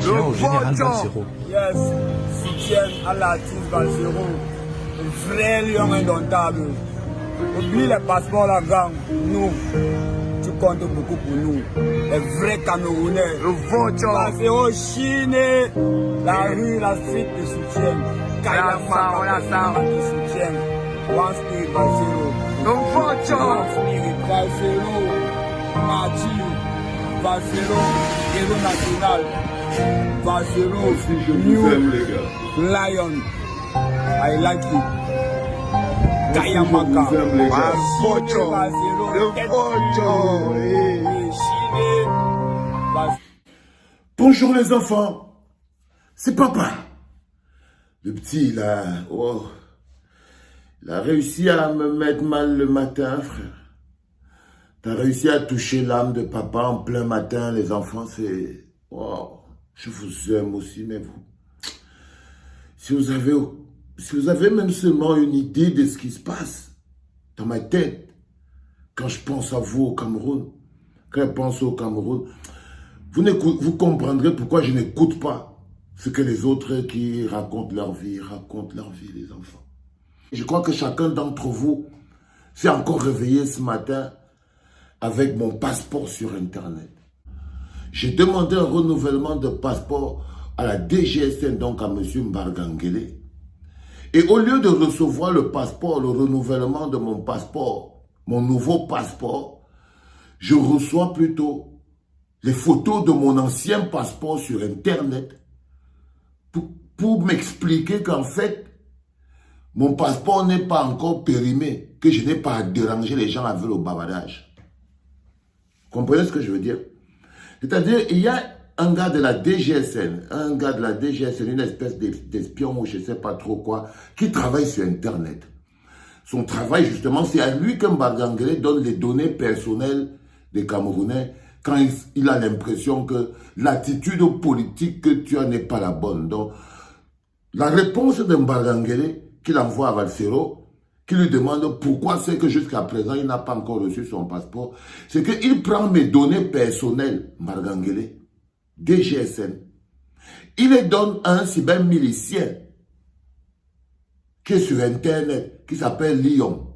soutien au général Valsero. Yes, soutien à l'artiste Valsero. Le vrai lion indomptable. Oublie les passeports, la gang. Nous, tu comptes beaucoup pour nous. Les vrais Camerounais. Le Vocho. Valsero, Chine. La rue, la street de soutien. Kayama, de soutien. One Spirit Valsero. Le Vocho. One Spirit Valsero. Mathieu. Valsero. Héros national. Valsero. Je vous aime, les gars. Lion. I like you. Kayamaka. Je vous aime, les gars. Vocho. Le Vocho. Bonjour les enfants, c'est papa. Le petit, il a réussi à me mettre mal le matin, frère. T'as réussi à toucher l'âme de papa en plein matin, les enfants, c'est... Wow, je vous aime aussi, mais vous... Si vous avez même seulement une idée de ce qui se passe dans ma tête, quand je pense à vous au Cameroun, quand je pense au Cameroun, vous comprendrez pourquoi je n'écoute pas ce que les autres qui racontent leur vie, les enfants. Je crois que chacun d'entre vous s'est encore réveillé ce matin avec mon passeport sur Internet. J'ai demandé un renouvellement de passeport à la DGSN, donc à M. Mbargangele. Et au lieu de recevoir le passeport, le renouvellement de mon passeport, mon nouveau passeport, je reçois plutôt les photos de mon ancien passeport sur Internet pour m'expliquer qu'en fait, mon passeport n'est pas encore périmé, que je n'ai pas à déranger les gens avec le bavardage. Comprenez ce que je veux dire? C'est-à-dire, il y a un gars de la DGSN, une espèce d'espion ou je ne sais pas trop quoi, qui travaille sur Internet. Son travail, justement, c'est à lui que Mbargangele donne les données personnelles des Camerounais quand il a l'impression que l'attitude politique que tu as n'est pas la bonne. Donc, la réponse de Mbargangele qu'il envoie à Valsero, qui lui demande pourquoi c'est que jusqu'à présent, il n'a pas encore reçu son passeport, c'est qu'il prend mes données personnelles, Mbargangele, DGSN, il les donne à un cybermilicien qui est sur Internet, qui s'appelle Lyon.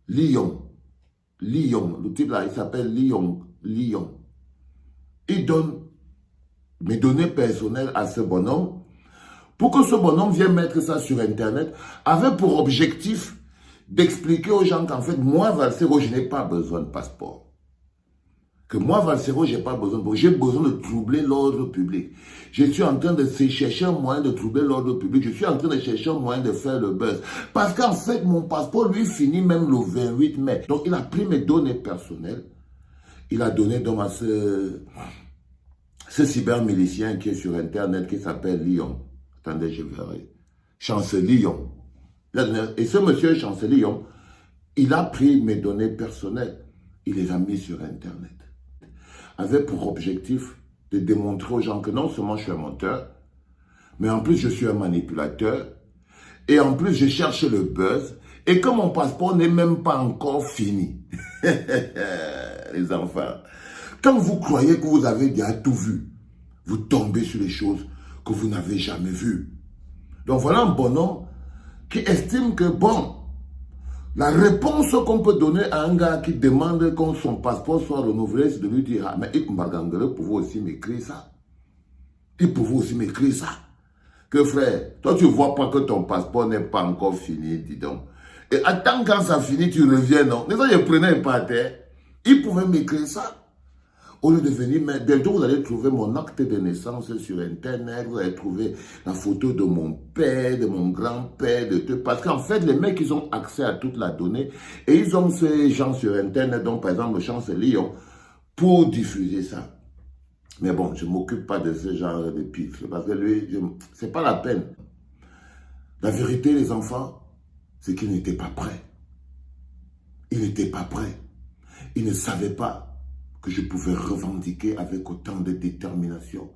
Le type là, il s'appelle Lyon. Il donne mes données personnelles à ce bonhomme pour que ce bonhomme vienne mettre ça sur Internet avec pour objectif d'expliquer aux gens qu'en fait, moi, Valsero, je n'ai pas besoin de passeport. Que moi, Valsero, je n'ai pas besoin de... J'ai besoin de troubler l'ordre public. Je suis en train de chercher un moyen de troubler l'ordre public. Je suis en train de chercher un moyen de faire le buzz. Parce qu'en fait, mon passeport, lui, finit même le 28 mai. Donc, il a pris mes données personnelles. Il a donné donc à ce cybermilicien qui est sur Internet, qui s'appelle Lyon. Attendez, je verrai. Chancelion. Et ce monsieur Chancelion, il a pris mes données personnelles. Il les a mis sur Internet. Avec pour objectif de démontrer aux gens que non seulement je suis un menteur, mais en plus je suis un manipulateur, et en plus je cherche le buzz, et que mon passeport n'est même pas encore fini. Les enfants, quand vous croyez que vous avez déjà tout vu, vous tombez sur les choses que vous n'avez jamais vues. Donc voilà un bonhomme qui estime que, bon, la réponse qu'on peut donner à un gars qui demande que son passeport soit renouvelé, c'est de lui dire, ah, mais Mbargangele pouvait aussi m'écrire ça. Il pouvait aussi m'écrire ça. Que frère, toi tu vois pas que ton passeport n'est pas encore fini, dis donc. Et attends quand ça finit, tu reviens, non? Mais ça, je prenais pas à terre. Il pouvait m'écrire ça. Au lieu de venir, mais bientôt vous allez trouver mon acte de naissance sur Internet, vous allez trouver la photo de mon père, de mon grand-père, de tout. Parce qu'en fait, les mecs, ils ont accès à toute la donnée et ils ont ces gens sur Internet, donc par exemple, le Chancelion, pour diffuser ça. Mais bon, je ne m'occupe pas de ce genre de pif, parce que lui, c'est pas la peine. La vérité, les enfants, c'est qu'il n'était pas prêt. Il n'était pas prêt. Il ne savait pas que je pouvais revendiquer avec autant de détermination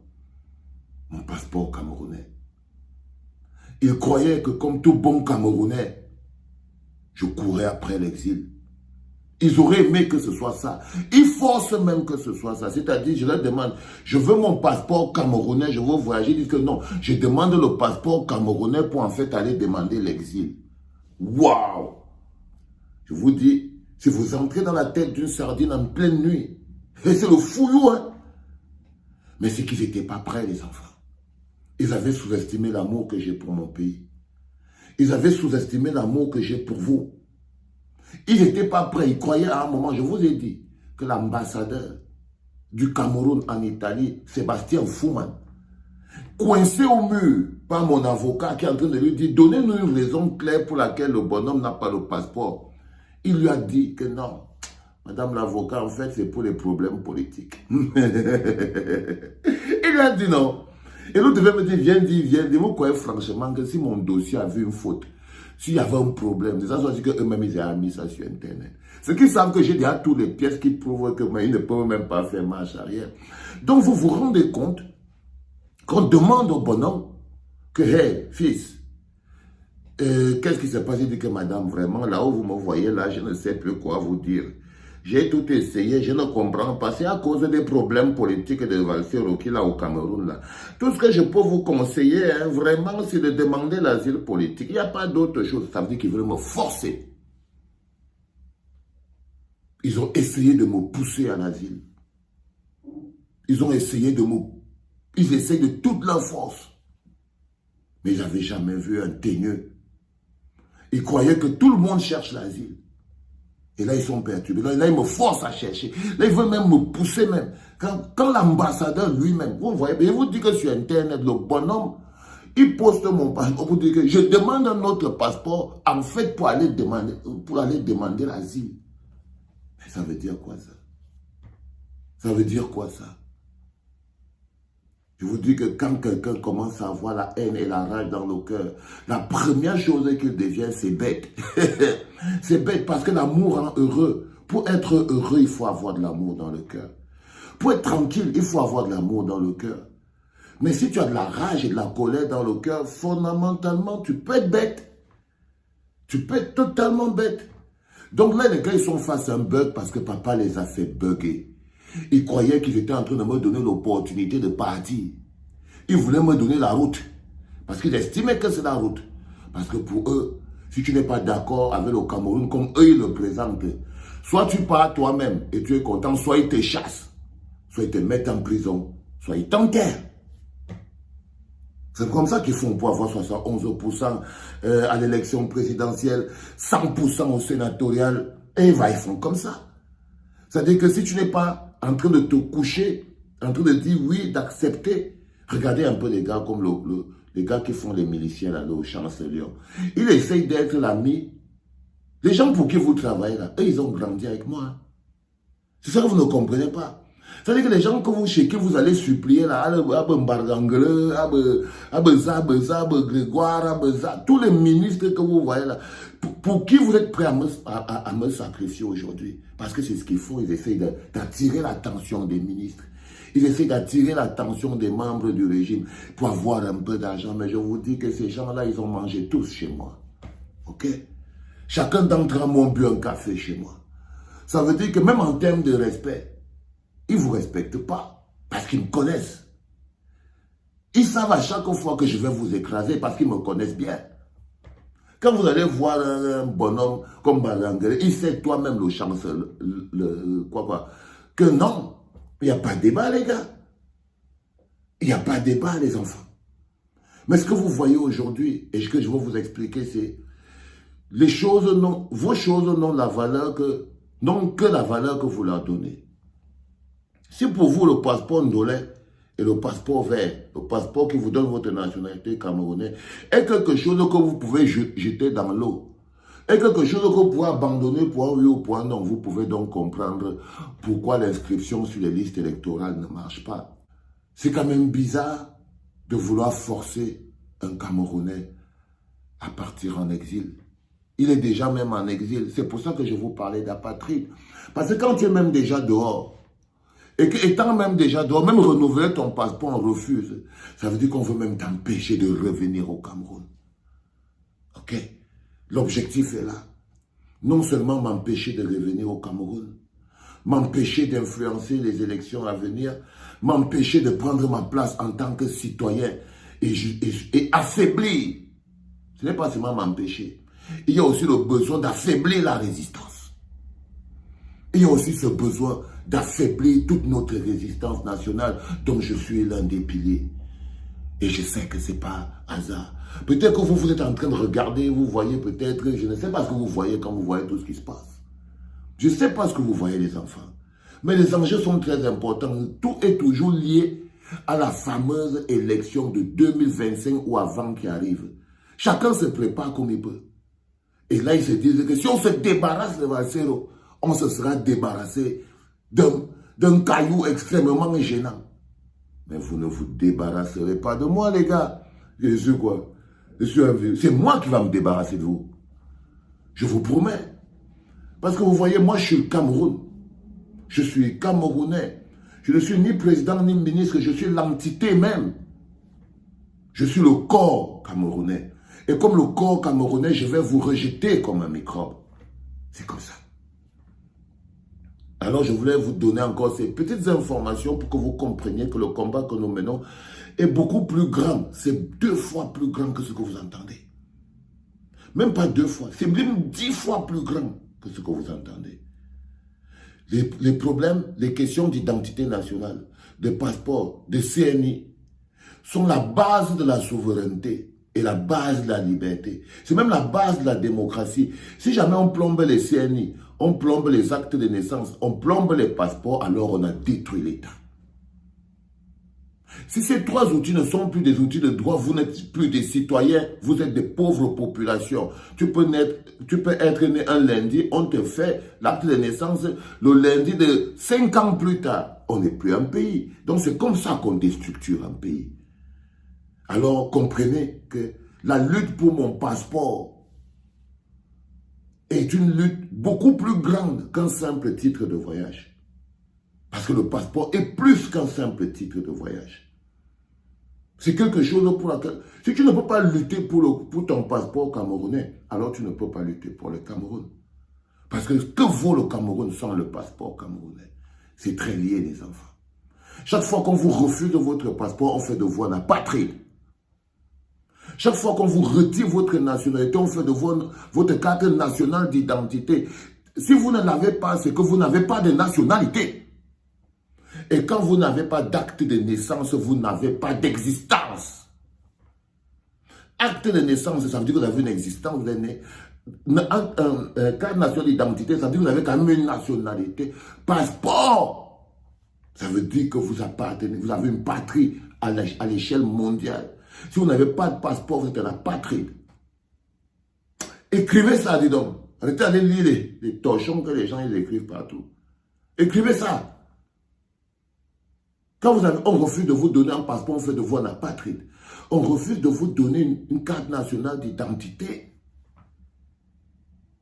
mon passeport camerounais. Il croyait que comme tout bon Camerounais, je courais après l'exil. Ils auraient aimé que ce soit ça. Ils forcent même que ce soit ça. C'est-à-dire, je leur demande, je veux mon passeport camerounais, je veux voyager. Ils disent que non, je demande le passeport camerounais pour en fait aller demander l'exil. Waouh! Je vous dis, si vous entrez dans la tête d'une sardine en pleine nuit, et c'est le fouillou, hein? Mais c'est qu'ils n'étaient pas prêts, les enfants. Ils avaient sous-estimé l'amour que j'ai pour mon pays. Ils avaient sous-estimé l'amour que j'ai pour vous. Ils n'étaient pas prêts. Ils croyaient à un moment, je vous ai dit, que l'ambassadeur du Cameroun en Italie, Sébastien Fouman, coincé au mur par mon avocat qui est en train de lui dire, donnez-nous une raison claire pour laquelle le bonhomme n'a pas le passeport. Il lui a dit que non, madame l'avocat, en fait, c'est pour les problèmes politiques. Il lui a dit non. Et l'autre devait me dire, viens dire, vous croyez franchement que si mon dossier avait une faute, s'il y avait un problème, c'est ça qu'eux-mêmes, ils avaient mis ça sur Internet. C'est qu'ils savent que j'ai déjà toutes les pièces qui prouvent que ils ne peuvent même pas faire marche arrière. Donc, vous vous rendez compte qu'on demande au bonhomme que, hey, fils, qu'est-ce qui s'est passé? Il dit que madame, vraiment, là où vous me voyez, là, je ne sais plus quoi vous dire. J'ai tout essayé, je ne comprends pas. C'est à cause des problèmes politiques de Valsero qui là au Cameroun. Là. Tout ce que je peux vous conseiller, hein, vraiment, c'est de demander l'asile politique. Il n'y a pas d'autre chose. Ça veut dire qu'ils veulent me forcer. Ils ont essayé de me pousser à l'asile. Ils ont essayé de me... Ils essayent de toute leur force. Mais j'avais jamais vu un teigneux. Ils croyaient que tout le monde cherche l'asile. Et là, ils sont perturbés. Là, ils me forcent à chercher. Là, ils veulent même me pousser même. Quand l'ambassadeur lui-même, vous voyez, je vous dis que sur Internet, le bonhomme, il poste mon passeport pour dire que je demande un autre passeport, en fait, pour aller demander l'asile. Mais ça veut dire quoi, ça? Ça veut dire quoi, ça? Je vous dis que quand quelqu'un commence à avoir la haine et la rage dans le cœur, la première chose qu'il devient, c'est bête. C'est bête parce que l'amour rend heureux. Pour être heureux, il faut avoir de l'amour dans le cœur. Pour être tranquille, il faut avoir de l'amour dans le cœur. Mais si tu as de la rage et de la colère dans le cœur, fondamentalement, tu peux être bête. Tu peux être totalement bête. Donc là, les gars, ils sont face à un bug parce que papa les a fait bugger. Ils croyaient qu'ils étaient en train de me donner l'opportunité de partir. Ils voulaient me donner la route. Parce qu'ils estimaient que c'est la route. Parce que pour eux, si tu n'es pas d'accord avec le Cameroun, comme eux ils le présentent, soit tu pars toi-même et tu es content, soit ils te chassent, soit ils te mettent en prison, soit ils t'enterrent. C'est comme ça qu'ils font pour avoir 71% à l'élection présidentielle, 100% au sénatorial. Et ils font comme ça. C'est-à-dire que si tu n'es pas en train de te coucher, en train de dire oui, d'accepter, regardez un peu les gars comme les gars qui font les miliciens là, au Chancelier. Ils essayent d'être l'ami. Les gens pour qui vous travaillez là, eux, ils ont grandi avec moi. C'est ça que vous ne comprenez pas. C'est-à-dire que les gens chez qui vous allez supplier là, Grégoire, tous les ministres que vous voyez là, pour qui vous êtes prêts à me sacrifier aujourd'hui? Parce que c'est ce qu'ils font, ils essayent d'attirer l'attention des ministres. Ils essaient d'attirer l'attention des membres du régime pour avoir un peu d'argent. Mais je vous dis que ces gens-là, ils ont mangé tous chez moi. Ok? Chacun d'entre eux m'a bu un café chez moi. Ça veut dire que même en termes de respect, ils ne vous respectent pas parce qu'ils me connaissent. Ils savent à chaque fois que je vais vous écraser parce qu'ils me connaissent bien. Quand vous allez voir un bonhomme comme Balangere, il sait toi-même le chancelier, que non, il n'y a pas de débat les gars. Il n'y a pas de débat les enfants. Mais ce que vous voyez aujourd'hui, et ce que je vais vous expliquer, c'est les choses vos choses n'ont la valeur que la valeur que vous leur donnez. Si pour vous le passeport ndolais et le passeport vert, le passeport qui vous donne votre nationalité camerounaise, est quelque chose que vous pouvez jeter dans l'eau, est quelque chose que vous pouvez abandonner pour un oui ou pour un non, vous pouvez donc comprendre pourquoi l'inscription sur les listes électorales ne marche pas. C'est quand même bizarre de vouloir forcer un Camerounais à partir en exil. Il est déjà même en exil. C'est pour ça que je vous parlais d'apatride. Parce que quand tu es même déjà dehors, et qu'étant même déjà dehors, même renouveler ton passeport, on refuse. Ça veut dire qu'on veut même t'empêcher de revenir au Cameroun. Ok? L'objectif est là. non seulement m'empêcher de revenir au Cameroun, m'empêcher d'influencer les élections à venir, m'empêcher de prendre ma place en tant que citoyen et affaiblir. Ce n'est pas seulement m'empêcher. Il y a aussi le besoin d'affaiblir la résistance. Il y a aussi ce besoin d'affaiblir toute notre résistance nationale dont je suis l'un des piliers. Et je sais que ce n'est pas hasard. Peut-être que vous êtes en train de regarder, vous voyez peut-être, je ne sais pas ce que vous voyez quand vous voyez tout ce qui se passe. Je ne sais pas ce que vous voyez les enfants. Mais les enjeux sont très importants. Tout est toujours lié à la fameuse élection de 2025 ou avant qui arrive. Chacun se prépare comme il peut. Et là, ils se disent que si on se débarrasse de Valsero, on se sera débarrassé d'un caillou extrêmement gênant. Mais vous ne vous débarrasserez pas de moi, les gars. Je suis quoi? C'est moi qui va me débarrasser de vous. Je vous promets. Parce que vous voyez, moi, je suis le Cameroun. Je suis Camerounais. Je ne suis ni président ni ministre, je suis l'entité même. Je suis le corps camerounais. Et comme le corps camerounais, je vais vous rejeter comme un microbe. C'est comme ça. Alors je voulais vous donner encore ces petites informations pour que vous compreniez que le combat que nous menons est beaucoup plus grand. C'est 2 fois plus grand que ce que vous entendez. Même pas 2 fois, c'est même 10 fois plus grand que ce que vous entendez. Les problèmes, les questions d'identité nationale, de passeport, de CNI, sont la base de la souveraineté et la base de la liberté. C'est même la base de la démocratie. Si jamais on plombe les CNI, on plombe les actes de naissance, on plombe les passeports, alors on a détruit l'État. Si ces 3 outils ne sont plus des outils de droit, vous n'êtes plus des citoyens, vous êtes des pauvres populations. Tu peux être né un lundi, on te fait l'acte de naissance le lundi de 5 ans plus tard. On n'est plus un pays. Donc c'est comme ça qu'on déstructure un pays. Alors comprenez que la lutte pour mon passeport est une lutte beaucoup plus grande qu'un simple titre de voyage. Parce que le passeport est plus qu'un simple titre de voyage. C'est quelque chose pour laquelle... Si tu ne peux pas lutter pour ton passeport camerounais, alors tu ne peux pas lutter pour le Cameroun. Parce que vaut le Cameroun sans le passeport camerounais? C'est très lié, les enfants. Chaque fois qu'on vous refuse votre passeport, on fait de vous un apatride. Chaque fois qu'on vous retire votre nationalité, on fait de vous votre carte nationale d'identité. Si vous ne l'avez pas, c'est que vous n'avez pas de nationalité. Et quand vous n'avez pas d'acte de naissance, vous n'avez pas d'existence. Acte de naissance, ça veut dire que vous avez une existence, vous êtes né. Carte nationale d'identité, ça veut dire que vous avez quand même une nationalité. Passeport, ça veut dire que vous appartenez, vous avez une patrie à l'échelle mondiale. Si vous n'avez pas de passeport, vous êtes un apatride. Écrivez ça, dis donc. Arrêtez d'aller lire les torchons que les gens ils écrivent partout. Écrivez ça. Quand on refuse de vous donner un passeport, on fait de vous un apatride. On refuse de vous donner une carte nationale d'identité.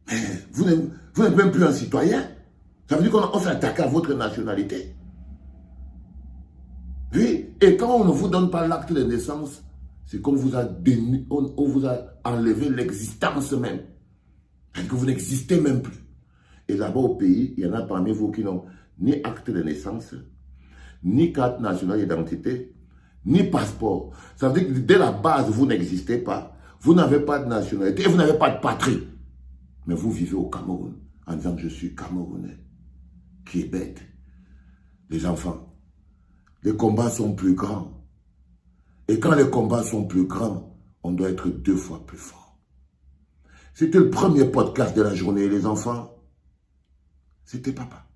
Mais vous n'êtes même plus un citoyen. Ça veut dire qu'on s'est attaqué à votre nationalité. Oui, et quand on ne vous donne pas l'acte de naissance, c'est qu'on vous a enlevé l'existence même. Parce que vous n'existez même plus. Et là-bas au pays, il y en a parmi vous qui n'ont ni acte de naissance, ni carte nationale d'identité, ni passeport. Ça veut dire que dès la base, vous n'existez pas. Vous n'avez pas de nationalité et vous n'avez pas de patrie. Mais vous vivez au Cameroun en disant que je suis Camerounais. Qui est bête. Les enfants, les combats sont plus grands. Et quand les combats sont plus grands, on doit être 2 fois plus fort. C'était le premier podcast de la journée, les enfants. C'était papa.